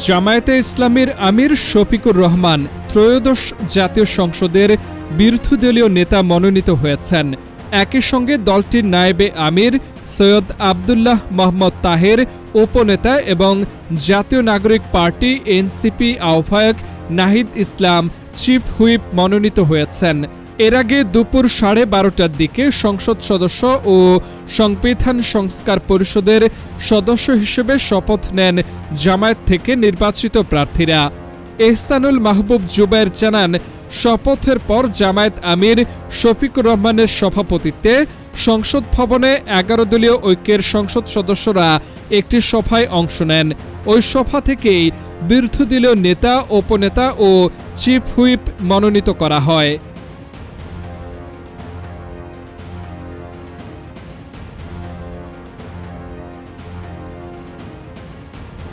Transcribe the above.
জামায়াতে ইসলামীর আমির শফিকুর রহমান ত্রয়োদশ জাতীয় সংসদের বিরোধীদলীয় নেতা মনোনীত হয়েছেন। একই সঙ্গে দলটির নায়েবে আমির সৈয়দ আবদুল্লাহ মোহাম্মদ তাহের উপনেতা এবং জাতীয় নাগরিক পার্টি এনসিপি আহ্বায়ক নাহিদ ইসলাম চিফ হুইপ মনোনীত হয়েছেন। এর আগে দুপুর 12:30টার দিকে সংসদ সদস্য ও সংবিধান সংস্কার পরিষদের সদস্য হিসেবে শপথ নেন জামায়াত থেকে নির্বাচিত প্রার্থীরা। এহসানুল মাহবুব জুবায়ের জানান, শপথের পর জামায়াত আমির শফিকুর রহমানের সভাপতিত্বে সংসদ ভবনে 11 দলীয় ঐক্যের সংসদ সদস্যরা একটি সভায় অংশ নেন। ওই সভা থেকেই বিরোধী দলীয় নেতা, উপনেতা ও চিফ হুইপ মনোনীত করা হয়।